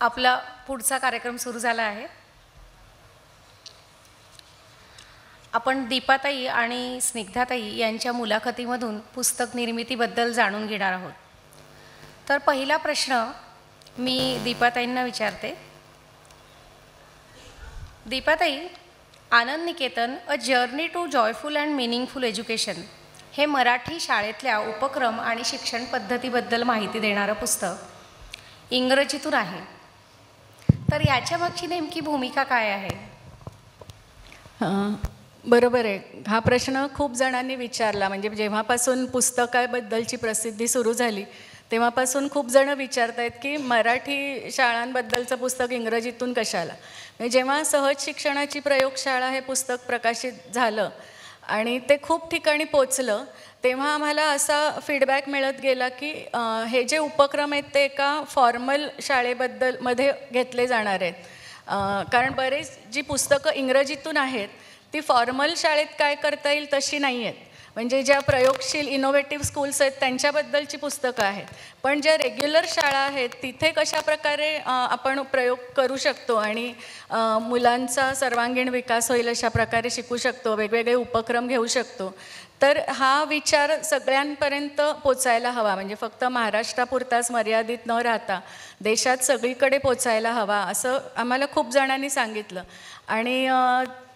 आपला पुढचा कार्यक्रम सुरू झाला आहे. आपण दीपाताई आणि स्निग्धाताई यांच्या मुलाखतीमधून पुस्तक निर्मितीबद्दल जाणून घेणार आहोत. तर पहिला प्रश्न मी दीपाताईंना विचारते. Deepatai, Anand Niketan a journey to joyful and meaningful education हे मराठी शाळेतल्या उपक्रम आणि शिक्षण पद्धतीबद्दल माहिती देणारं पुस्तक इंग्रजीतून आहे. तर याच्या मागची नेमकी भूमिका काय आहे? बरोबर आहे. हा प्रश्न खूप जणांनी विचारला. म्हणजे जेव्हापासून पुस्तकाबद्दलची प्रसिद्धी सुरू झाली तेव्हापासून खूप जण विचारत आहेत की मराठी शाळांबद्दलचं पुस्तक इंग्रजीतून कशाला. म्हणजे जेव्हा सहज शिक्षणाची प्रयोगशाळा हे पुस्तक प्रकाशित झालं आणि ते खूप ठिकाणी पोचलं तेव्हा आम्हाला असा फीडबॅक मिळत गेला की हे जे उपक्रम आहेत ते एका फॉर्मल मध्ये घेतले जाणार आहेत. कारण बरेच जी पुस्तकं इंग्रजीतून आहेत ती फॉर्मल शाळेत काय करता येईल तशी नाही आहेत. म्हणजे ज्या प्रयोगशील इनोव्हेटिव्ह स्कूल्स आहेत त्यांच्याबद्दलची पुस्तकं आहेत. पण ज्या रेग्युलर शाळा आहेत तिथे कशा प्रकारे आपण प्रयोग करू शकतो आणि मुलांचा सर्वांगीण विकास होईल अशा प्रकारे शिकू शकतो, वेगवेगळे उपक्रम घेऊ शकतो. तर हा विचार सगळ्यांपर्यंत पोचायला हवा. म्हणजे फक्त महाराष्ट्रापुरताच मर्यादित न राहता देशात सगळीकडे पोचायला हवा असं आम्हाला खूप जणांनी सांगितलं. आणि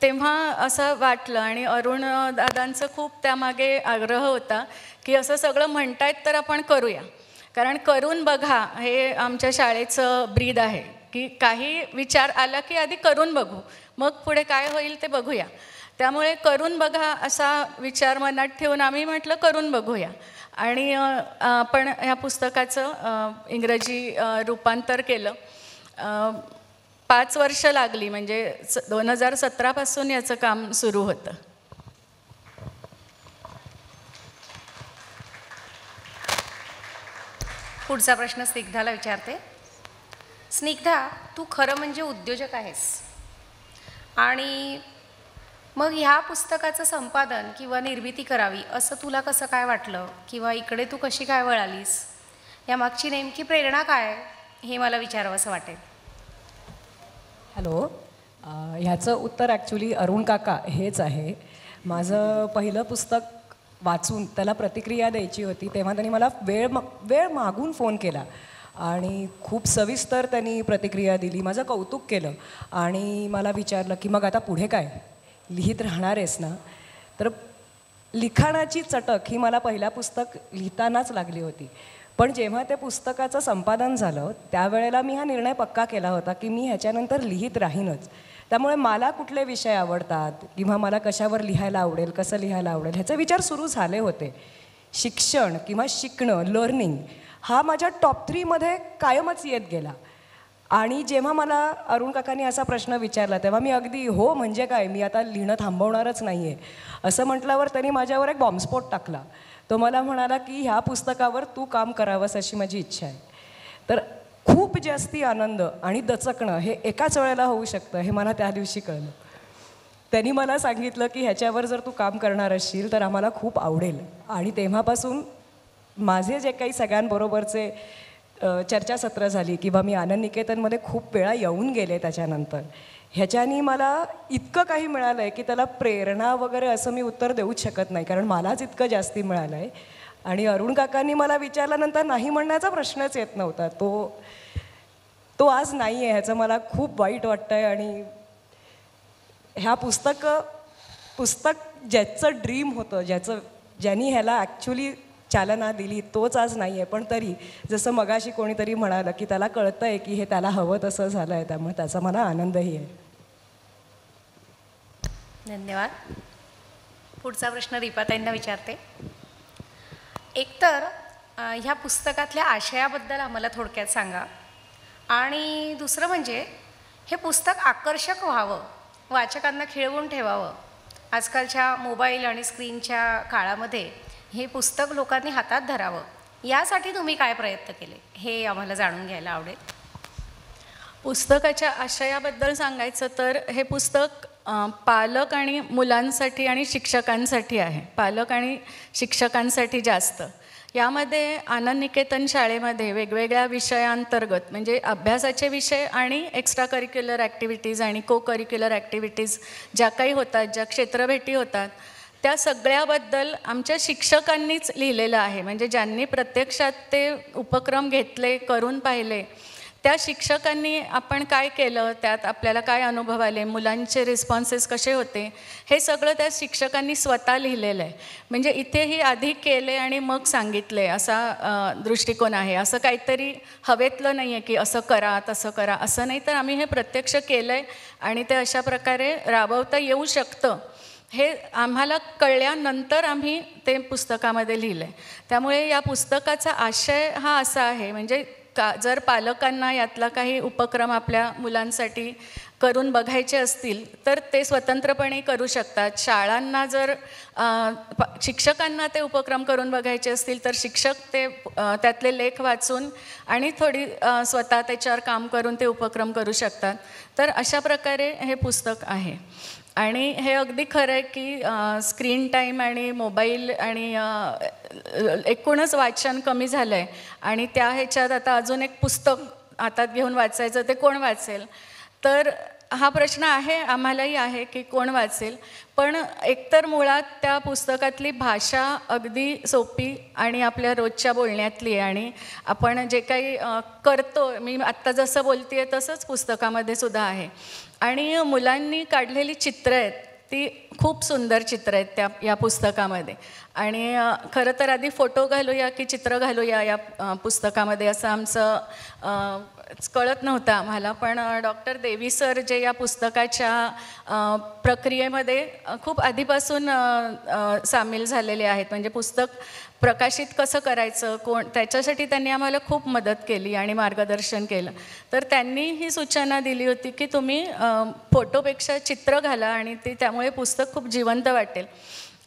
तेव्हा असं वाटलं आणि अरुण दादांचं खूप त्यामागे आग्रह होता की असं सगळं म्हणतायत तर आपण करूया. कारण करून बघा हे आमच्या शाळेचं ब्रीद आहे की काही विचार आला की आधी करून बघू, मग पुढे काय होईल ते बघूया. त्यामुळे करून बघा असा विचार मनात ठेवून आम्ही म्हटलं करून बघूया. आणि आपण ह्या पुस्तकाचं इंग्रजी रूपांतर केलं. 5 वर्ष लागली. म्हणजे 2017 याचं काम सुरू होतं. पुढचा प्रश्न स्निग्धाला विचारते. स्निग्धा, तू खरं म्हणजे उद्योजक आहेस आणि मग ह्या पुस्तकाचं संपादन किंवा निर्मिती करावी असं तुला कसं काय वाटलं किंवा इकडे तू कशी काय वळालीस? यामागची नेमकी प्रेरणा काय हे मला विचारावंसं वाटेल. हॅलो, ह्याचं उत्तर ॲक्च्युली अरुण काका हेच आहे. माझं पहिलं पुस्तक वाचून त्याला प्रतिक्रिया द्यायची होती तेव्हा त्यांनी मला वेळ मागून फोन केला आणि खूप सविस्तर त्यांनी प्रतिक्रिया दिली, माझं कौतुक केलं आणि मला विचारलं की मग आता पुढे काय, लिहित राहणार आहेस ना? तर लिखाणाची चटक ही मला पहिल्या पुस्तक लिहितानाच लागली होती. पण जेव्हा त्या पुस्तकाचं संपादन झालं त्यावेळेला मी हा निर्णय पक्का केला होता की मी ह्याच्यानंतर लिहित राहीनच. त्यामुळे मला कुठले विषय आवडतात किंवा मला कशावर लिहायला आवडेल, कसं लिहायला आवडेल ह्याचे विचार सुरू झाले होते. शिक्षण किंवा शिकणं, लर्निंग हा माझ्या टॉप 3 कायमच येत गेला. आणि जेव्हा मला अरुण काकांनी असा प्रश्न विचारला तेव्हा मी अगदी हो म्हणजे काय, मी आता लिहिणं थांबवणारच नाही आहे असं म्हटल्यावर त्यांनी माझ्यावर एक बॉम्बस्फोट टाकला. तो मला म्हणाला की ह्या पुस्तकावर तू काम करावंस अशी माझी इच्छा आहे. तर खूप जास्ती आनंद आणि दचकणं हे एकाच वेळेला होऊ शकतं हे मला त्या दिवशी कळलं. त्यांनी मला सांगितलं की ह्याच्यावर जर तू काम करणार असशील तर आम्हाला खूप आवडेल. आणि तेव्हापासून माझे जे काही सगळ्यांबरोबरचे चर्चासत्र झाली किंवा मी आनंद निकेतनमध्ये खूप वेळा येऊन गेले त्याच्यानंतर ह्याच्यानी मला इतकं काही मिळालं आहे की त्याला प्रेरणा वगैरे असं मी उत्तर देऊच शकत नाही, कारण मलाच इतकं जास्ती मिळालं आहे. आणि अरुण काकांनी मला विचारल्यानंतर नाही म्हणण्याचा प्रश्नच येत नव्हता. तो आज नाही आहे ह्याचं मला खूप वाईट वाटतं आहे. आणि ह्या पुस्तक ज्याचं ड्रीम होतं, ज्यांनी ह्याला ॲक्च्युली चालना दिली तोच आज नाही आहे. पण तरी जसं मगाशी कोणीतरी म्हणालं की त्याला कळतं आहे की हे त्याला हवं तसं झालं आहे, त्यामुळे त्याचा मला आनंदही आहे. धन्यवाद. पुढचा प्रश्न दीपाताईंना विचारते. एकतर ह्या पुस्तकातल्या आशयाबद्दल आम्हाला थोडक्यात सांगा आणि दुसरं म्हणजे हे पुस्तक आकर्षक व्हावं, वाचकांना खिळवून ठेवावं. आजकालच्या मोबाईल आणि स्क्रीनच्या काळामध्ये हे पुस्तक लोकांनी हातात धरावं यासाठी तुम्ही काय प्रयत्न केले हे आम्हाला जाणून घ्यायला आवडेल. पुस्तकाच्या आशयाबद्दल सांगायचं तर हे पुस्तक पालक आणि मुलांसाठी आणि शिक्षकांसाठी आहे. पालक आणि शिक्षकांसाठी जास्त. यामध्ये आनंद निकेतन शाळेमध्ये वेगवेगळ्या विषयांतर्गत म्हणजे अभ्यासाचे विषय आणि एक्स्ट्रा करिक्युलर ॲक्टिव्हिटीज आणि को करिक्युलर ॲक्टिव्हिटीज ज्या काही होतात, ज्या क्षेत्रभेटी होतात, त्या सगळ्याबद्दल आमच्या शिक्षकांनीच लिहिलेलं आहे. म्हणजे ज्यांनी प्रत्यक्षात ते उपक्रम घेतले, करून पाहिले, त्या शिक्षकांनी आपण काय केलं, त्यात आपल्याला काय अनुभव आले, मुलांचे रिस्पॉन्सेस कसे होते, हे सगळं त्या शिक्षकांनी स्वतः लिहिलेलं आहे. म्हणजे इथेही आधी केले आणि मग सांगितले असा दृष्टिकोन आहे. असं काहीतरी हवेतलं नाही आहे की असं करा तसं करा, असं नाही. तर आम्ही हे प्रत्यक्ष केलं आहे आणि ते अशा प्रकारे राबवता येऊ शकतं हे आम्हाला कळल्यानंतर आम्ही ते पुस्तकामध्ये लिहिलं आहे. त्यामुळे या पुस्तकाचा आशय हा असा आहे, म्हणजे जर पालकांना यातला काही उपक्रम आपल्या मुलांसाठी करून बघायचे असतील तर ते स्वतंत्रपणे करू शकतात. शाळांना जर शिक्षकांना ते उपक्रम करून बघायचे असतील तर शिक्षक ते त्यातले लेख वाचून आणि थोडी स्वतः त्याच्यावर काम करून ते उपक्रम करू शकतात. तर अशा प्रकारे हे पुस्तक आहे. आणि हे अगदी खरं आहे की स्क्रीन टाईम आणि मोबाईल आणि एकूणच वाचन कमी झालं आहे आणि त्या ह्याच्यात आता अजून एक पुस्तक हातात घेऊन वाचायचं, ते कोण वाचेल? तर हा प्रश्न आहे, आम्हालाही आहे की कोण वाचेल. पण एकतर मुळात त्या पुस्तकातली भाषा अगदी सोपी आणि आपल्या रोजच्या बोलण्यातली आहे आणि आपण जे काही करतो, मी आत्ता जसं बोलते आहे तसंच पुस्तकामध्ये सुद्धा आहे. आणि मुलांनी काढलेली चित्रं आहेत ती खूप सुंदर चित्रं आहेत या पुस्तकामध्ये. आणि खरं तर आधी फोटो घालूया की चित्र घालूया या पुस्तकामध्ये असं आमचं कळत नव्हतं आम्हाला. पण डॉक्टर देवी सर जे या पुस्तकाच्या प्रक्रियेमध्ये खूप आधीपासून सामील झालेले आहेत. म्हणजे पुस्तक प्रकाशित कसं करायचं, त्याच्यासाठी त्यांनी आम्हाला खूप मदत केली आणि मार्गदर्शन केलं. तर त्यांनी ही सूचना दिली होती की तुम्ही फोटोपेक्षा चित्र घाला आणि त्यामुळे पुस्तक खूप जिवंत वाटेल.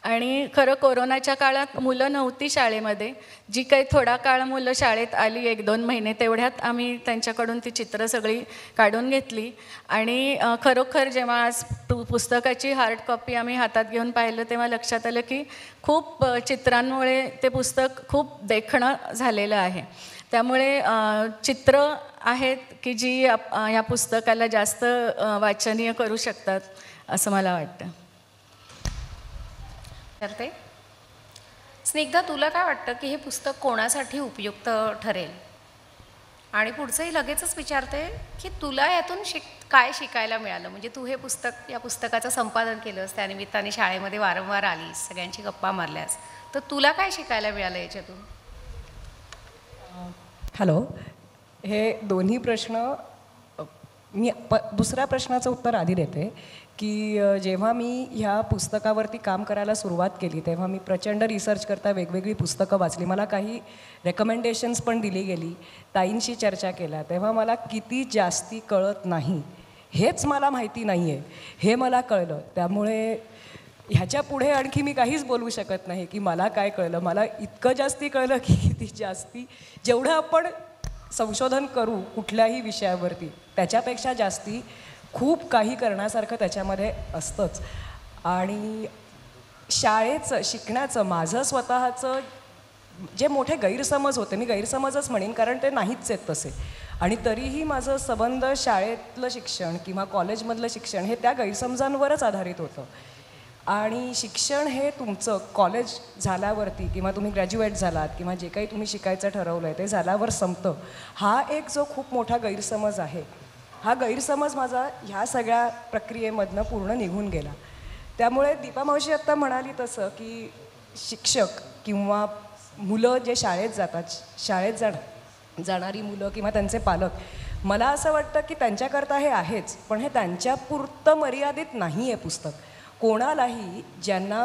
आणि खरं कोरोनाच्या काळात मुलं नव्हती शाळेमध्ये. जी काही थोडा काळ मुलं शाळेत आली, 1-2 महिने, तेवढ्यात आम्ही त्यांच्याकडून ती चित्रं सगळी काढून घेतली. आणि खरोखर जेव्हा आज पुस्तकाची हार्ड कॉपी आम्ही हातात घेऊन पाहिलं तेव्हा लक्षात आलं की खूप चित्रांमुळे ते पुस्तक खूप देखणं झालेलं आहे. त्यामुळे चित्र आहेत की जी या पुस्तकाला जास्त वाचनीय करू शकतात असं मला वाटतं. करते स्निग्धा, तुला काय वाटतं की हे पुस्तक कोणासाठी उपयुक्त ठरेल? आणि पुढचंही लगेचच विचारते की तुला यातून काय शिकायला मिळालं? म्हणजे तू हे या पुस्तकाचं संपादन केलंस, त्यानिमित्ताने शाळेमध्ये वारंवार आलीस, सगळ्यांची गप्पा मारल्यास, तर तुला काय शिकायला मिळालं याच्यातून? हॅलो, हे दोन्ही प्रश्न मी दुसऱ्या प्रश्नाचं उत्तर आधी देते की जेव्हा मी ह्या पुस्तकावरती काम करायला सुरुवात केली तेव्हा मी प्रचंड रिसर्च करता वेगवेगळी पुस्तकं वाचली. मला काही रेकमेंडेशन्स पण दिली गेली, ताईंशी चर्चा केल्या. तेव्हा मला किती जास्ती कळत नाही हेच मला माहिती नाही आहे हे मला कळलं. त्यामुळे ह्याच्या पुढे आणखी मी काहीच बोलू शकत नाही की मला काय कळलं. मला इतकं जास्ती कळलं की किती जास्ती, जेवढं आपण संशोधन करू कुठल्याही विषयावरती त्याच्यापेक्षा जास्ती खूप काही करण्यासारखं त्याच्यामध्ये असतंच. आणि शाळेचं शिकण्याचं माझं स्वतःचं जे मोठे गैरसमज होते, मी गैरसमजच म्हणेन कारण ते नाहीच आहेत तसे, आणि तरीही माझं संबंध शाळेतलं शिक्षण किंवा कॉलेजमधलं शिक्षण हे त्या गैरसमजांवरच आधारित होतं. आणि शिक्षण हे तुमचं कॉलेज झाल्यावरती किंवा तुम्ही ग्रॅज्युएट झालात किंवा जे काही तुम्ही शिकायचं ठरवलं आहे ते झाल्यावर संपतं, हा एक जो खूप मोठा गैरसमज आहे. हा गैरसमज माझा ह्या सगळ्या प्रक्रियेमधनं पूर्ण निघून गेला. त्यामुळे दीपा मावशी आत्ता म्हणाली तसं की शिक्षक किंवा मुलं जे शाळेत जातात, शाळेत जाणारी मुलं किंवा त्यांचे पालक, मला असं वाटतं की त्यांच्याकरता हे आहेच, पण हे त्यांच्यापुरतं मर्यादित नाही आहे पुस्तक. कोणालाही ज्यांना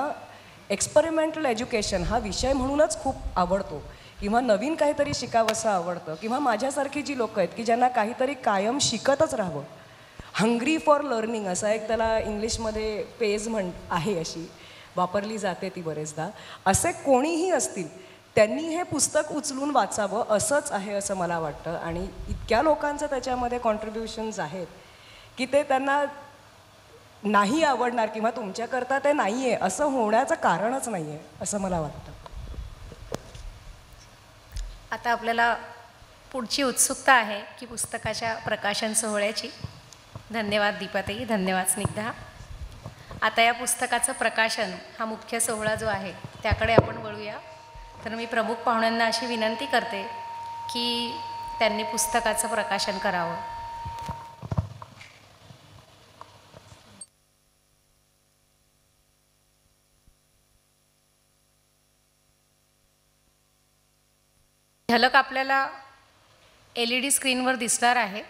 एक्सपेरिमेंटल एज्युकेशन हा विषय म्हणूनच खूप आवडतो किंवा नवीन काहीतरी शिकावंसं आवडतं किंवा माझ्यासारखी जी लोकं आहेत की ज्यांना काहीतरी कायम शिकतच राहावं, हंग्री फॉर लर्निंग असा एक त्याला इंग्लिशमध्ये पेज आहे, अशी वापरली जाते ती बरेचदा, असे कोणीही असतील त्यांनी हे पुस्तक उचलून वाचावं असंच आहे असं मला वाटतं. आणि इतक्या लोकांचं त्याच्यामध्ये कॉन्ट्रीब्युशन्स आहेत की ते त्यांना नाही आवडणार किंवा तुमच्याकरता ते नाही आहे असं होण्याचं कारणच नाही आहे असं मला वाटतं. आता आपल्याला पुढची उत्सुकता आहे की पुस्तकाच्या प्रकाशन सोहळ्याची. धन्यवाद दीपाताई, धन्यवाद स्निग्धा. आता या पुस्तकाचं प्रकाशन हा मुख्य सोहळा जो आहे त्याकडे आपण वळूया. तर मी प्रमुख पाहुण्यांना अशी विनंती करते की त्यांनी पुस्तकाचं प्रकाशन करावं. झलक आपल्याला LED स्क्रीनवर दिसणार आहे.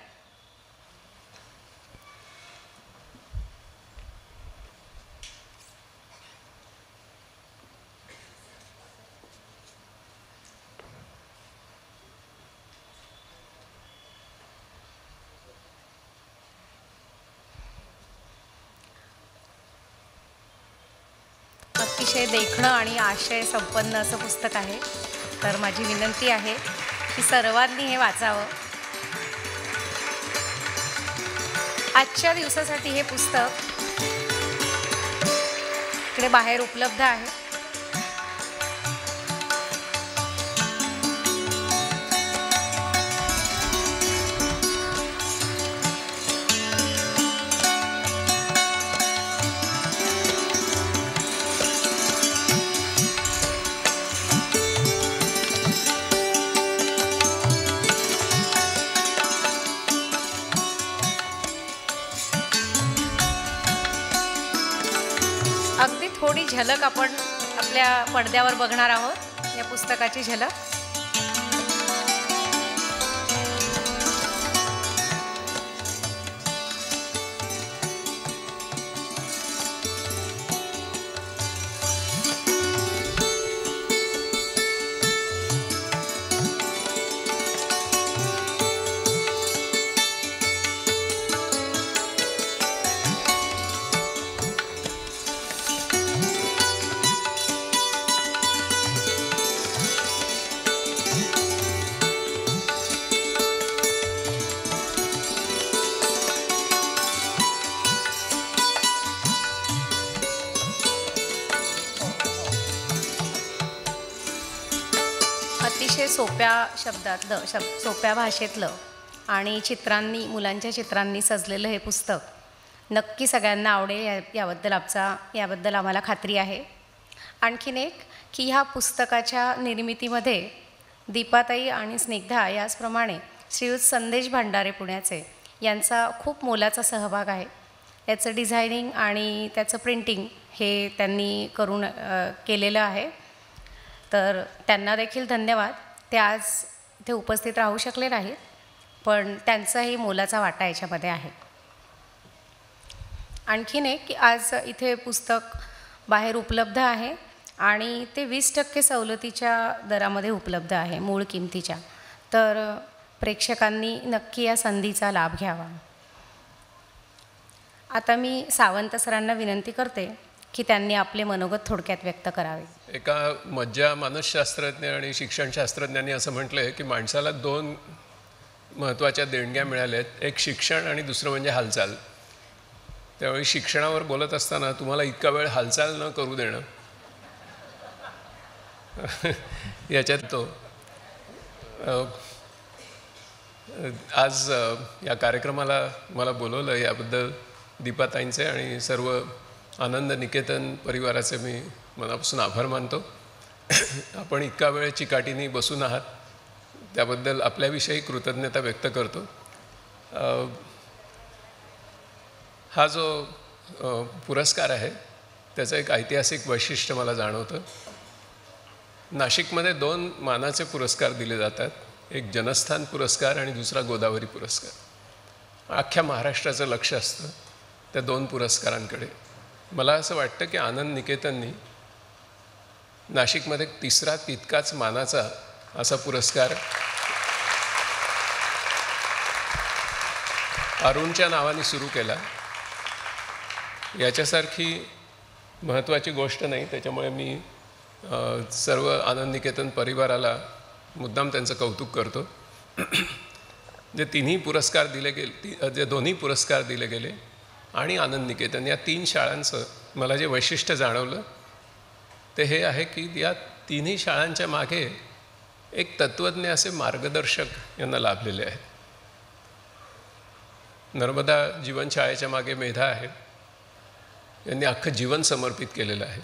अतिशय देखणं आणि आशय संपन्न असं पुस्तक आहे. तर माझी विनंती आहे की सर्वांनी हे वाचावं. आजच्या दिवसासाठी हे पुस्तक इकडे बाहेर उपलब्ध आहे. अगदी थोडी झलक आपण आपल्या पडद्यावर बघणार आहोत या पुस्तकाची झलक. अतिशय सोप्या शब्दातलं सोप्या भाषेतलं आणि चित्रांनी मुलांच्या चित्रांनी सजलेलं हे पुस्तक नक्की सगळ्यांना आवडेल याबद्दल आम्हाला खात्री आहे. आणखीन एक की ह्या पुस्तकाच्या निर्मितीमध्ये दीपाताई आणि स्निग्धा याचप्रमाणे श्रीयुत संदेश भांडारे पुण्याचे यांचा खूप मोलाचा सहभाग आहे. याचं डिझायनिंग आणि त्याचं प्रिंटिंग हे त्यांनी केलेलं आहे. तर त्यांना देखील धन्यवाद. ते आज इथे उपस्थित राहू शकले नाहीत, पण त्यांचाही मोलाचा वाटा याच्यामध्ये आहे. आणखीन एक की आज इथे पुस्तक बाहेर उपलब्ध आहे आणि ते 20% सवलतीच्या दरामध्ये उपलब्ध आहे मूळ किमतीच्या. तर प्रेक्षकांनी नक्की या संधीचा लाभ घ्यावा. आता मी सावंत सरांना विनंती करते की त्यांनी आपले मनोगत थोडक्यात व्यक्त करावे. एका मज्जा मानसशास्त्रज्ञ आणि शिक्षणशास्त्रज्ञांनी असं म्हटलं आहे की माणसाला 2 महत्त्वाच्या देणग्या मिळाल्या आहेत. एक शिक्षण आणि दुसरं म्हणजे हालचाल. त्यावेळी शिक्षणावर बोलत असताना तुम्हाला इतका वेळ हालचाल न करू देणं याच्यात तो आज या कार्यक्रमाला मला बोलवलं याबद्दल दीपाताईंचे आणि सर्व आनंद निकेतन परिवाराचे मी मनापासून आभार मानतो. आपण इतका वेळ चिकाटीने बसून आहात त्याबद्दल आपल्याविषयी कृतज्ञता व्यक्त करतो. हा जो पुरस्कार आहे त्याचं एक ऐतिहासिक वैशिष्ट्य मला जाणवतं. नाशिकमध्ये 2 मानाचे पुरस्कार दिले जातात. एक जनस्थान पुरस्कार आणि दुसरा गोदावरी पुरस्कार. अख्ख्या महाराष्ट्राचं लक्ष असतं त्या 2 पुरस्कारांकडे. मला असं वाटतं की आनंद निकेतननी नाशिकमध्ये 3रा तितकाच मानाचा असा पुरस्कार अरुणच्या नावाने सुरू केला. याच्यासारखी महत्त्वाची गोष्ट नाही. त्याच्यामुळे मी सर्व आनंद निकेतन परिवाराला मुद्दाम त्यांचं कौतुक करतो. जे 2 पुरस्कार दिले गेले आणि आनंद निकेतन या 3 शाळांचं मला जे वैशिष्ट्य जाणवलं ते हे आहे की या 3ही शाळांच्या मागे एक तत्त्वज्ञ असे मार्गदर्शक यांना लाभलेले आहेत. नर्मदा जीवनशाळेच्या मागे मेधा आहेत, यांनी अख्खं जीवन समर्पित केलेलं आहे.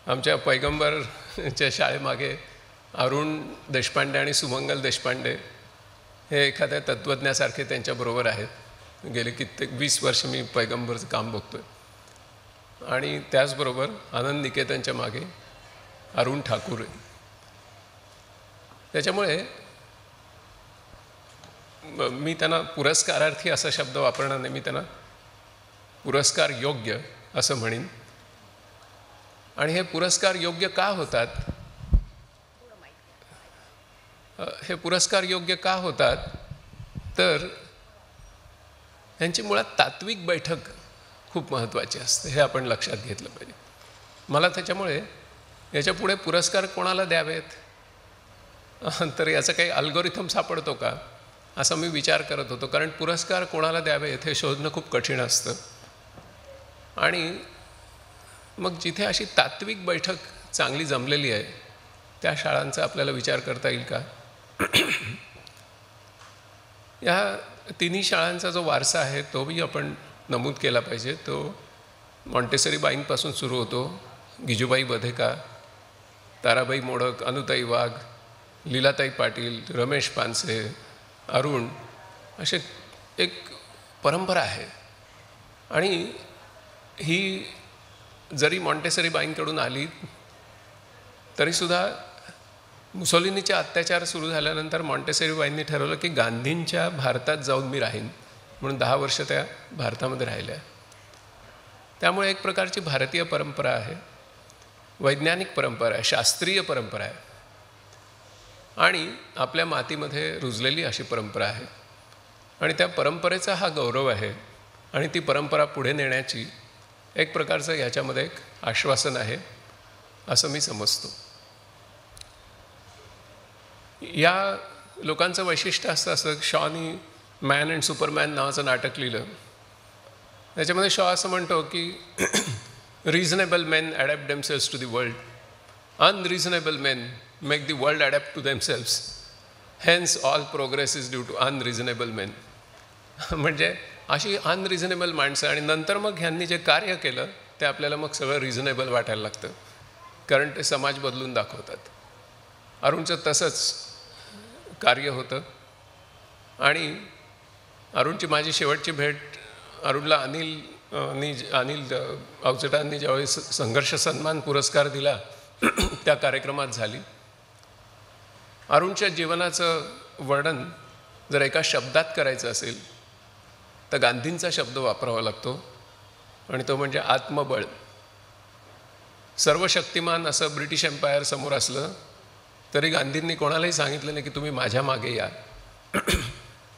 आमच्या पैगंबरच्या शाळेमागे अरुण देशपांडे आणि सुमंगल देशपांडे हे एखाद्या तत्त्वज्ञासारखे त्यांच्याबरोबर आहेत. गेले कित्येक 20 वर्ष मी पैगंबरचं काम बघतोय. आणि त्याचबरोबर आनंद निकेतनच्या मागे अरुण ठाकूर आहे. त्याच्यामुळे मी त्यांना पुरस्कारार्थी असा शब्द वापरणार नाही, मी त्यांना पुरस्कार योग्य असं म्हणीन. आणि हे पुरस्कार योग्य का होतात? हे पुरस्कार योग्य का होतात तर त्यांची मुळात तात्विक बैठक खूप महत्त्वाची असते, हे आपण लक्षात घेतलं पाहिजे. मला त्याच्यामुळे याच्या पुढे पुरस्कार कोणाला द्यावेत तर याचा काही अल्गोरिथम सापडतो का असा मी विचार करत होतो. कारण पुरस्कार कोणाला द्यावेत हे शोधणं खूप कठीण असतं. आणि मग जिथे अशी तात्विक बैठक चांगली जमलेली आहे त्या शाळांचा आपल्याला विचार करता येईल का? या तिन्ही शाळांचा जो वारसा आहे तोही आपण नमूद केला पाहिजे. तो मॉन्टेसरी बाईंपासून सुरू होतो. गिजूबाई बधेका, ताराबाई मोडक, अनुताई वाघ, लीलाताई पाटील, रमेश पानसे, अरुण, असे एक परंपरा आहे. आणि ही जरी मॉन्टेसरी बाईंकडून आली तरीसुद्धा मुसोलिनीचे अत्याचार सुरू झाल्यानंतर मॉन्टेसरी बाईंनी ठरवलं की गांधींच्या भारतात जाऊन मी राहीन, म्हणून 10 वर्ष त्या भारतामध्ये राहिल्या. त्यामुळे एक प्रकारची भारतीय परंपरा आहे, वैज्ञानिक परंपरा आहे, शास्त्रीय परंपरा आहे आणि आपल्या मातीमध्ये रुजलेली अशी परंपरा आहे. आणि त्या परंपरेचा हा गौरव आहे आणि ती परंपरा पुढे नेण्याची एक प्रकारचं ह्याच्यामध्ये एक आश्वासन आहे असं मी समजतो. या लोकांचं वैशिष्ट्य असं शॉनी मॅन अँड सुपरमॅन नावाचं नाटक लिहिलं. त्याच्यामध्ये शॉ असं म्हणतो की reasonable men adapt themselves to the world, unreasonable men make the world adapt to themselves, hence all progress is due to unreasonable men. म्हणजे अशी अनरिझनेबल माणसं आणि नंतर मग ह्यांनी जे कार्य केलं ते आपल्याला मग सगळं रिझनेबल वाटायला लागतं, कारण ते समाज बदलून दाखवतात. अरुणचं तसंच कार्य होतं. आणि अरुणची माझी शेवटची भेट अरुणला अनिल अवचटांनी ज्यावेळी संघर्ष सन्मान पुरस्कार दिला त्या कार्यक्रमात झाली. अरुणच्या जीवनाचं वर्णन जर एका शब्दात करायचं असेल तर गांधींचा शब्द वापरावा लागतो आणि तो म्हणजे आत्मबळ. सर्वशक्तिमान असं ब्रिटिश एम्पायर समोर असलं तरी गांधींनी कोणालाही सांगितलं नाही की तुम्ही माझ्या मागे या,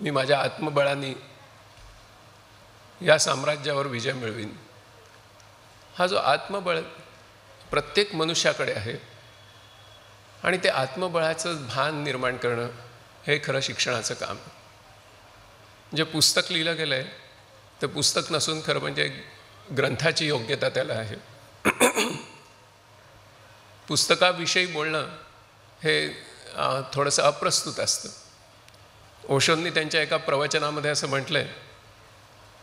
मी माझ्या आत्मबळाने या साम्राज्यावर विजय मिळवीन. हा जो आत्मबळ प्रत्येक मनुष्याकडे आहे आणि ते आत्मबळाचं भान निर्माण करणं हे खरं शिक्षणाचं काम. जे पुस्तक लिहिलं गेलं आहे ते पुस्तक नसून खरं म्हणजे ग्रंथाची योग्यता त्याला आहे. पुस्तकाविषयी बोलणं हे थोडंसं अप्रस्तुत असतं. ओशोंनी त्यांच्या एका प्रवचनामध्ये असं म्हटलं आहे,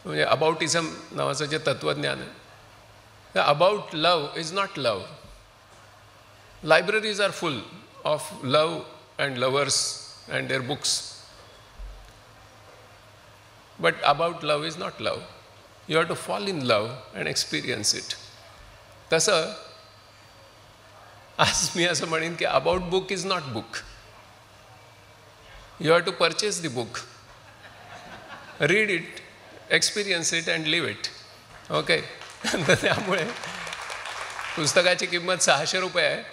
म्हणजे अबाउटिझम नावाचं जे तत्त्वज्ञान आहे, about love is not love. Libraries are full of love and lovers and their books, but about love is not love. You have to fall in love and experience it. तसं आज मी असं म्हणेन की about book is not book. You have to purchase the book, read it, experience it and live it. Okay. त्यामुळे पुस्तकाची किंमत 600 रुपये आहे.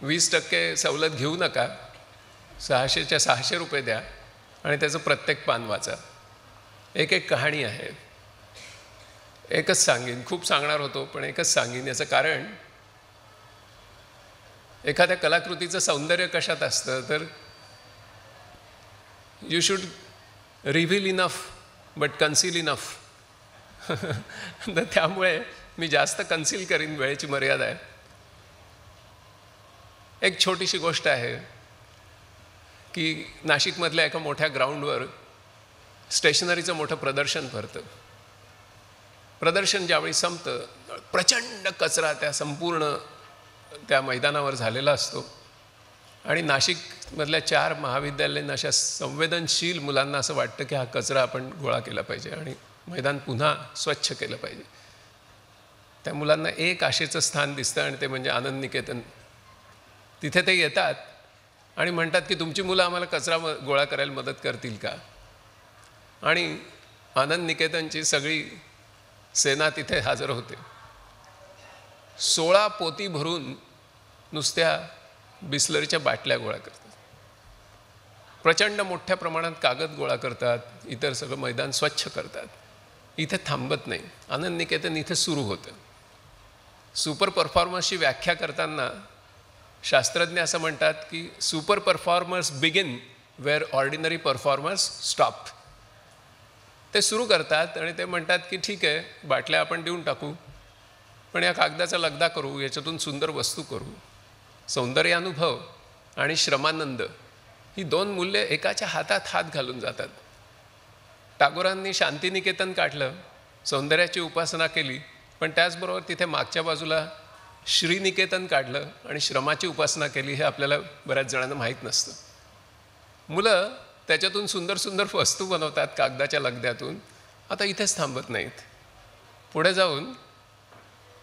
20% सवलत घेऊ नका. 600च्या 600 रुपये द्या आणि त्याचं प्रत्येक पान वाचा. एक एक कहाणी आहे. एकच सांगीन, खूप सांगणार होतो पण एकच सांगीन. याचं कारण एखाद्या कलाकृतीचं सौंदर्य कशात असतं तर you should reveal enough but conceal enough. तर त्यामुळे मी जास्त कन्सील करीन, वेळेची मर्यादा आहे. एक छोटीशी गोष्ट आहे की नाशिकमधल्या एका मोठ्या ग्राउंडवर स्टेशनरीचं मोठं प्रदर्शन भरतं. प्रदर्शन ज्यावेळी संपतं, प्रचंड कचरा त्या संपूर्ण त्या मैदानावर झालेला असतो आणि नाशिकमधल्या 4 महाविद्यालयीन अशा संवेदनशील मुलांना असं वाटतं की हा कचरा आपण गोळा केला पाहिजे आणि मैदान पुन्हा स्वच्छ केलं पाहिजे. त्या मुलांना एक आशेचं स्थान दिसतं आणि ते म्हणजे आनंद निकेतन. तिथे ते येतात आणि म्हणतात की तुमची मुलं आम्हाला कचरा गोळा करायला मदत करतील का. आणि आनंद निकेतनची सगळी सेना तिथे हजर होते. 16 पोती भरून नुसत्या बिस्लरीच्या बाटल्या गोळा करतात. प्रचंड मोठ्या प्रमाणात कागद गोळा करतात, इतर सगळं मैदान स्वच्छ करतात. इथे थांबत नाही. आनंद निकेतन इथे सुरू होतं. सुपर परफॉर्मर्सची व्याख्या करताना शास्त्रज्ञ असं म्हणतात की super performers begin where ordinary performers stop. ते सुरू करतात आणि ते म्हणतात की ठीक आहे, बाटल्या आपण देऊन टाकू, पण या कागदाचा लगदा करू, याच्यातून सुंदर वस्तू करू. सौंदर्यानुभव आणि श्रमानंद ही 2 मूल्ये एकाच्या हातात हात घालून जातात. टागोरांनी शांतिनिकेतन काढलं, सौंदर्याची उपासना केली, पण त्याचबरोबर तिथे मागच्या बाजूला श्रीनिकेतन काढलं आणि श्रमाची उपासना केली. हे आपल्याला बऱ्याच जणांना माहीत नसतं. मुलं त्याच्यातून सुंदर सुंदर वस्तू बनवतात कागदाच्या लगद्यातून. आता इथेच थांबत नाहीत. पुढे जाऊन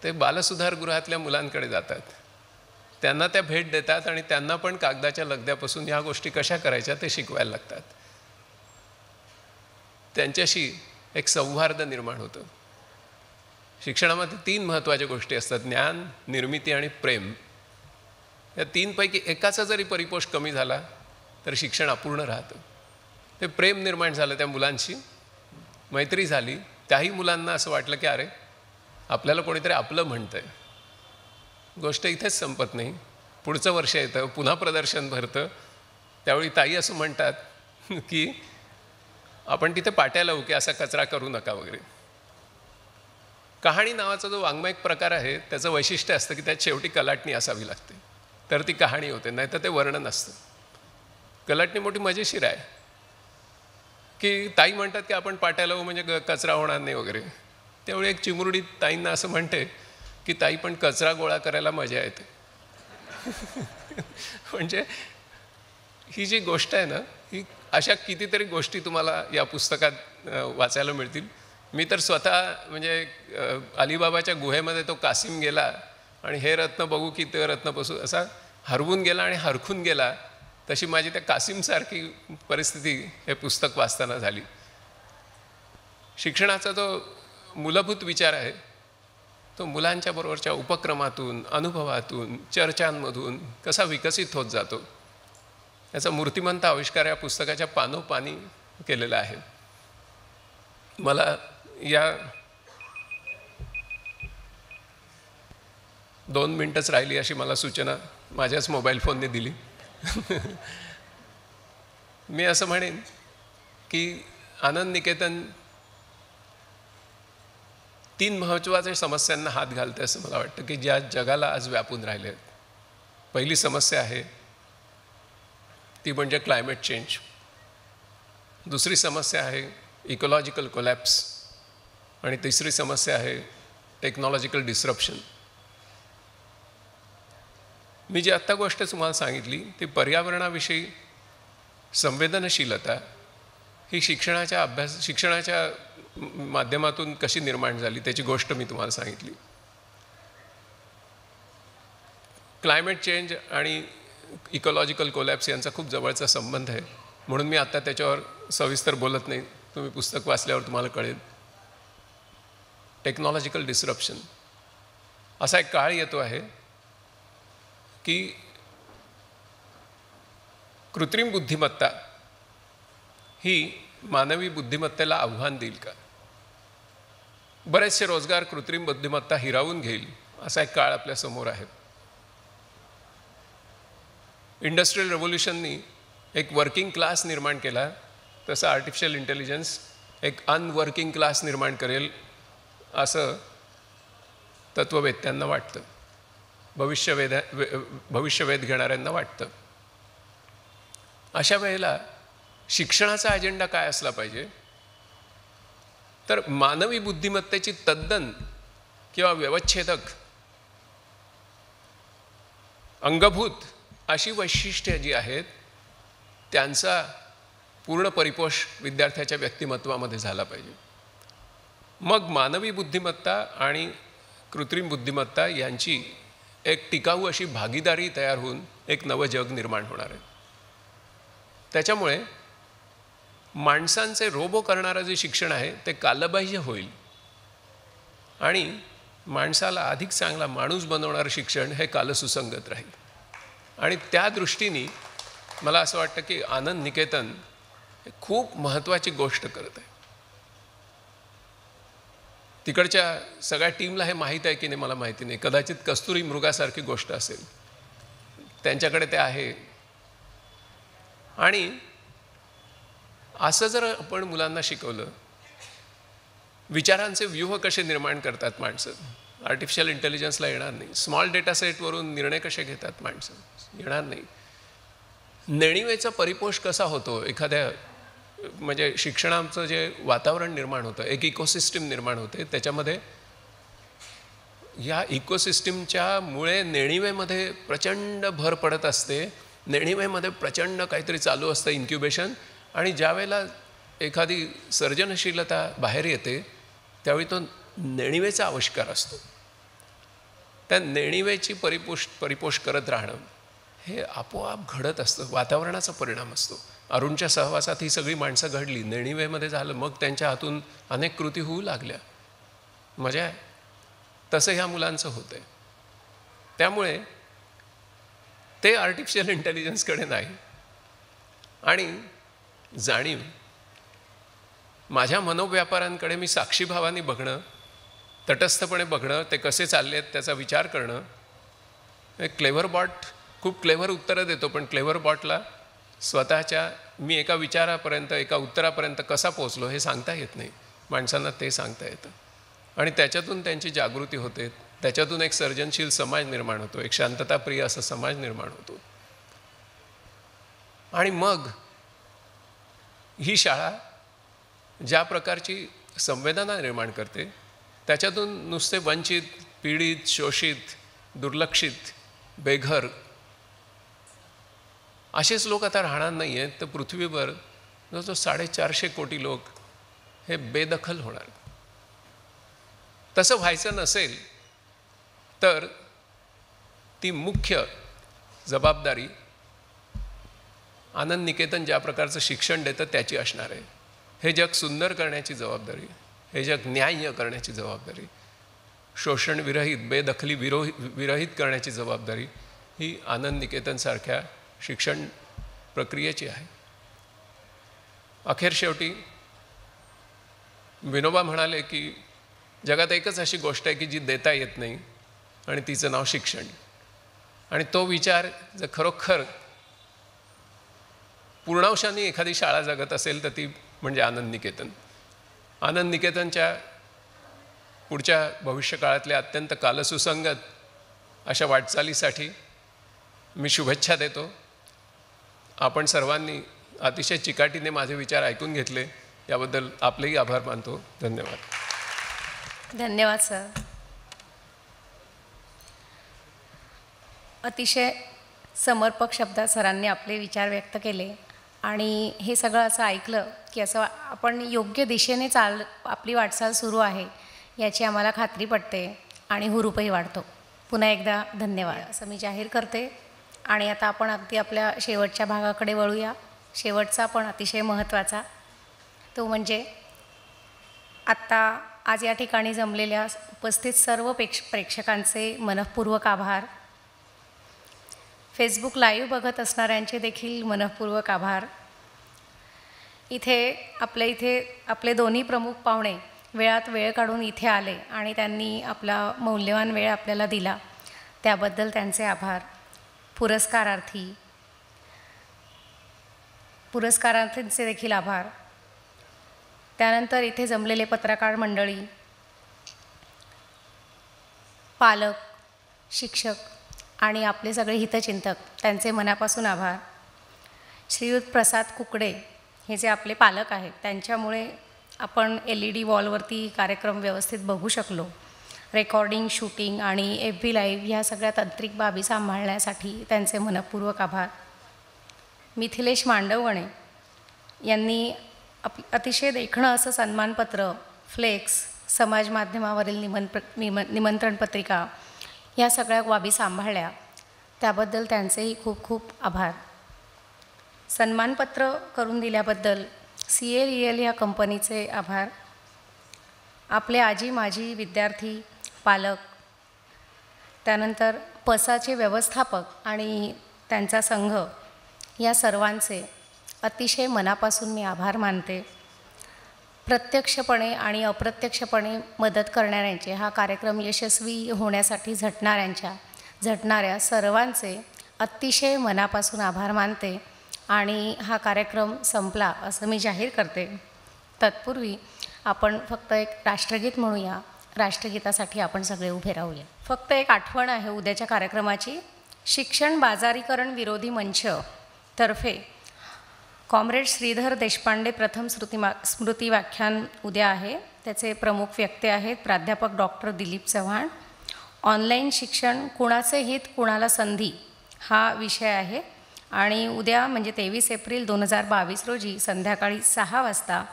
ते बालसुधारगृहातल्या मुलांकडे जातात. त्यांना त्या भेट देतात आणि त्यांना पण कागदाच्या लगद्यापासून ह्या गोष्टी कशा करायच्या ते शिकवायला लागतात. त्यांच्याशी एक सौहार्द निर्माण होतं. शिक्षणामध्ये 3 महत्त्वाच्या गोष्टी असतात: ज्ञान, निर्मिती आणि प्रेम. या 3पैकी एकाचा जरी परिपोष कमी झाला तर शिक्षण अपूर्ण राहतं. ते प्रेम निर्माण झालं, त्या मुलांशी मैत्री झाली. त्याही मुलांना असं वाटलं की अरे आपल्याला कोणीतरी आपलं म्हणतंय. गोष्ट इथेच संपत नाही. पुढचं वर्ष येतं, पुन्हा प्रदर्शन भरतं. त्यावेळी ताई असं म्हणतात की आपण तिथे पाट्या लावू की असा कचरा करू नका वगैरे. कहाणी नावाचा जो वाङ्मयिक प्रकार आहे त्याचं वैशिष्ट्य असतं की त्यात शेवटी कलाटणी असावी लागते, तर ती कहाणी होते, नाही तर ते वर्णन असतं. कलाटणी मोठी मजेशीर आहे की ताई म्हणतात की आपण पाट्या लावू म्हणजे कचरा होणार नाही वगैरे. त्यावेळी एक चिमुरडी ताईंना असं म्हणते की ताई पण कचरा गोळा करायला मजा येते. म्हणजे ही जी गोष्ट आहे ना, ही अशा कितीतरी गोष्टी तुम्हाला या पुस्तकात वाचायला मिळतील. मी तर स्वतः म्हणजे अलिबाबाच्या गुहेमध्ये तो कासिम गेला आणि हे रत्न बघू की ते रत्न बसू असा हरवून गेला आणि हरखून गेला. तशी माझी त्या कासिमसारखी परिस्थिती हे पुस्तक वाचताना झाली. शिक्षणाचा जो मूलभूत विचार आहे तो मुलांच्या बरोबरच्या उपक्रमातून, अनुभवातून, चर्चांमधून कसा विकसित होत जातो याचा मूर्तिमंत आविष्कार या पुस्तकाच्या पानोपानी केलेला आहे. मला या 2 मिनिटंच राहिली अशी मला सूचना माझ्याच मोबाईल फोनने दिली. मी असं म्हणेन की आनंद निकेतन 3 महत्त्वाच्या समस्यांना हात घालते असं मला वाटतं की ज्या जगाला आज व्यापून राहिले आहेत. पहिली समस्या आहे ती म्हणजे क्लायमेट चेंज. दुसरी समस्या आहे इकोलॉजिकल कोलॅप्स आणि तिसरी समस्या आहे टेक्नॉलॉजिकल डिस्रप्शन. मी जी आत्ता गोष्ट तुम्हाला सांगितली ती पर्यावरणाविषयी संवेदनशीलता ही शिक्षणाच्या माध्यमातून कशी निर्माण झाली त्याची गोष्ट मी तुम्हाला सांगितली. क्लायमेट चेंज आणि इकोलॉजिकल कोलॅप्स यांचा खूप जवळचा संबंध आहे, म्हणून मी आत्ता त्याच्यावर सविस्तर बोलत नाही. तुम्ही पुस्तक वाचल्यावर तुम्हाला कळेल. टेक्नॉलॉजिकल डिस्रप्शन असा एक काळ येतो आहे की कृत्रिम बुद्धिमत्ता ही मानवी बुद्धिमत्तेला आव्हान देईल का. बरेचसे रोजगार कृत्रिम बुद्धिमत्ता हिरावून घेईल असा एक काळ आपल्यासमोर आहे. इंडस्ट्रियल रेव्होल्यूशननी एक वर्किंग क्लास निर्माण केला, तसं आर्टिफिशियल इंटेलिजन्स एक अनवर्किंग क्लास निर्माण करेल असं तत्त्ववेत्यांना वाटतं. भविष्यवेध घेणाऱ्यांना वाटतं. अशा वेळेला शिक्षणाचा अजेंडा काय असला पाहिजे, तर मानवी बुद्धिमत्तेची तद्दन किंवा व्यवच्छेदक अंगभूत अशी वैशिष्ट्ये जी आहेत त्यांचा पूर्ण परिपोष विद्यार्थ्याच्या व्यक्तिमत्वामध्ये झाला पाहिजे. मग मानवी बुद्धिमत्ता आणि कृत्रिम बुद्धिमत्ता यांची एक टिकाऊ अशी भागीदारी तयार होऊन एक नवं जग निर्माण होणार आहे. त्याच्यामुळे माणसांचे रोबो करणारं जे शिक्षण आहे ते कालबाह्य होईल आणि माणसाला अधिक चांगला माणूस बनवणारं शिक्षण हे कालसुसंगत राहील. आणि त्या दृष्टीने मला असं वाटतं की आनंद निकेतन हे खूप महत्त्वाची गोष्ट करत आहे. तिकडच्या सगळ्या टीमला हे माहीत आहे की नाही मला माहिती नाही, कदाचित कस्तुरी मृगासारखी गोष्ट असेल, त्यांच्याकडे ते आहे. आणि असं जर आपण मुलांना शिकवलं, विचारांचे व्यूह कसे निर्माण करतात माणसं, आर्टिफिशियल इंटेलिजन्सला येणार नाही. स्मॉल डेटा सेटवरून निर्णय कसे घेतात माणसं, येणार नाही. नेणिवेचा परिपोष कसा होतो, एखाद्या म्हणजे शिक्षणाचं जे वातावरण निर्माण होतं, एक इकोसिस्टीम निर्माण होते, त्याच्यामध्ये या इकोसिस्टीमच्या मुळे नेणिवेमध्ये प्रचंड भर पडत असते. नेणिवेमध्ये प्रचंड काहीतरी चालू असतं, इन्क्युबेशन. आणि ज्यावेळेला एखादी सर्जनशीलता बाहेर येते त्यावेळी तो नेणिवेचा आविष्कार असतो. त्या नेणिवेची परिपोष करत राहणं हे आपोआप घडत असतं, वातावरणाचा परिणाम असतो. अरुणच्या सहवासात ही सगळी माणसं घडली, नेणिवेमध्ये झालं, मग त्यांच्या हातून अनेक कृती होऊ लागल्या. मजा आहे. तसं ह्या मुलांचं होतं आहे. त्यामुळे ते आर्टिफिशियल इंटेलिजन्सकडे नाही. आणि जाणीव माझ्या मनोव्यापारांकडे मी साक्षीभावाने बघणं, तटस्थपणे बघणं, ते कसे चालले आहेत त्याचा विचार करणं. एक क्लेव्हर बॉट खूप क्लेव्हर उत्तरं देतो, पण क्लेव्हर बॉटला स्वतःच्या मी एका विचारापर्यंत, एका उत्तरापर्यंत कसा पोचलो हे सांगता येत नाही. माणसांना ते सांगता येतं आणि त्याच्यातून त्यांची जागृती होते. त्याच्यातून एक सर्जनशील समाज निर्माण होतो, एक शांतताप्रिय असा समाज निर्माण होतो. आणि मग ही शाळा ज्या प्रकारची संवेदना निर्माण करते त्याच्यातून नुसते वंचित, पीडित, शोषित, दुर्लक्षित, बेघर असेच लोक आता राहणार नाही आहेत, तर पृथ्वीवर जो 450 कोटी लोक हे बेदखल होणार. तसं व्हायचं नसेल तर ती मुख्य जबाबदारी आनंद निकेतन ज्या प्रकारचं शिक्षण देतं त्याची असणार आहे. हे जग सुंदर करण्याची जबाबदारी, हे जग न्याय्य करण्याची जबाबदारी, शोषण विरहित, बेदखली विरहित करण्याची जबाबदारी ही आनंद निकेतनसारख्या शिक्षण प्रक्रियेची आहे. अखेर शेवटी विनोबा म्हणाले की जगात एकच अशी गोष्ट आहे की जी देता येत नाही आणि तिचं नाव शिक्षण. आणि तो विचार जर खरोखर पूर्णांशाने एखादी शाळा जगत असेल तर ती म्हणजे आनंद निकेतन. आनंद निकेतनच्या पुढच्या भविष्यकाळातल्या अत्यंत कालसुसंगत अशा वाटचालीसाठी मी शुभेच्छा देतो. आपण सर्वांनी अतिशय चिकाटीने माझे विचार ऐकून घेतले याबद्दल आपलेही आभार मानतो. धन्यवाद. धन्यवाद सर. अतिशय समर्पक शब्दात सरांनी आपले विचार व्यक्त केले आणि हे सगळं असं ऐकलं की असं आपण योग्य दिशेने आपली वाटचाल सुरू आहे याची आम्हाला खात्री पटते आणि हुरूपही वाढतो. पुन्हा एकदा धन्यवाद असं मी जाहीर करते. आणि आता आपण अगदी आपल्या शेवटच्या भागाकडे वळूया. शेवटचा पण अतिशय महत्त्वाचा तो म्हणजे आत्ता आज या ठिकाणी जमलेल्या उपस्थित सर्व प्रेक्षकांचे मनःपूर्वक आभार. फेसबुक लाईव्ह बघत असणाऱ्यांचे देखील मनःपूर्वक आभार. इथे आपले दोन्ही प्रमुख पाहुणे वेळात वेळ काढून इथे आले आणि त्यांनी आपला मौल्यवान वेळ आपल्याला दिला त्याबद्दल त्यांचे आभार. पुरस्कारार्थींचे देखील आभार. त्यानंतर इथे जमलेले पत्रकार मंडळी, पालक, शिक्षक आणि आपले सगळे हितचिंतक त्यांचे मनापासून आभार. श्रीयुत प्रसाद कुकडे हे जे आपले पालक आहेत त्यांच्यामुळे आपण LED वॉलवरती कार्यक्रम व्यवस्थित बघू शकलो. रेकॉर्डिंग, शूटिंग आणि FB लाईव्ह ह्या सगळ्या तांत्रिक बाबी सांभाळण्यासाठी त्यांचे मनपूर्वक आभार. मिथिलेश मांडवगणे यांनी अतिशय देखणं असं सन्मानपत्र, फ्लेक्स, समाज माध्यमावरील निमंत्रण पत्रिका या सगळ्या बाबी सांभाळल्या, त्याबद्दल त्यांचेही खूप खूप आभार. सन्मानपत्र करून दिल्याबद्दल CLEL या कंपनीचे आभार. आपले आजी माजी विद्यार्थी, पालक, त्यानंतर पसाचे व्यवस्थापक आणि त्यांचा संघ या सर्वांचे अतिशय मनापासून मी आभार मानते. प्रत्यक्षपणे आणि अप्रत्यक्षपणे मदत करणाऱ्यांचे, हा कार्यक्रम यशस्वी होण्यासाठी झटणाऱ्या सर्वांचे अतिशय मनापासून आभार मानते आणि हा कार्यक्रम संपला असं मी जाहीर करते. तत्पूर्वी आपण फक्त एक राष्ट्रगीत म्हणूया. राष्ट्रगीतासाठी आपण सगळे उभे राहूया. फक्त एक आठवण आहे उद्याच्या कार्यक्रमाची. शिक्षण बाजारीकरण विरोधी मंच तर्फे कॉम्रेड श्रीधर देशपांडे प्रथम स्मृती व्याख्यान उद्या आहे. त्याचे प्रमुख वक्ते आहेत प्राध्यापक डॉक्टर दिलीप चव्हाण. ऑनलाईन शिक्षण, कुणाचे हित कुणाला संधी हा विषय आहे आणि उद्या म्हणजे 23 एप्रिल 2022 रोजी संध्याकाळी 6 वाजता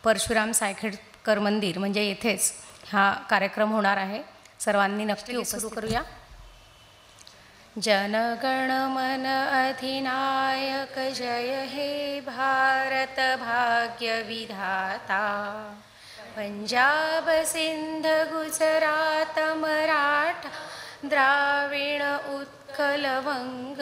परशुराम सायखेडकर मंदिर म्हणजे येथेच हा कार्यक्रम होणार आहे. सर्वांनी नक्की उपस्थित करूया. जनगण मन अधिनायक जय हे भारत भाग्य विधाता. पंजाब सिंध गुजरात मराठा द्राविड उत्कल वंग.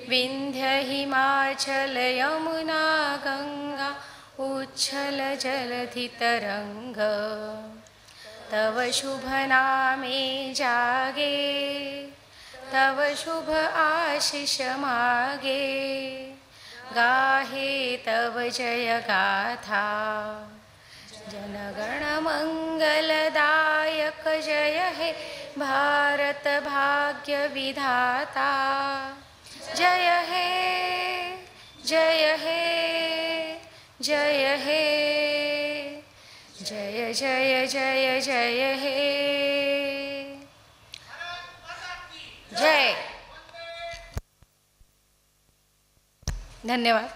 विंध्य हिमाचल यमुना गंगा उच्छल जलधि तरंग. तव शुभ नामे जागे, तव शुभ आशीष मागे. गाहे तव जय गाथा. जनगण मंगलदायक जय हे भारत भाग्य विधाता. जय हे, जय हे, जय हे, जय जय जय जय हे. जय. धन्यवाद.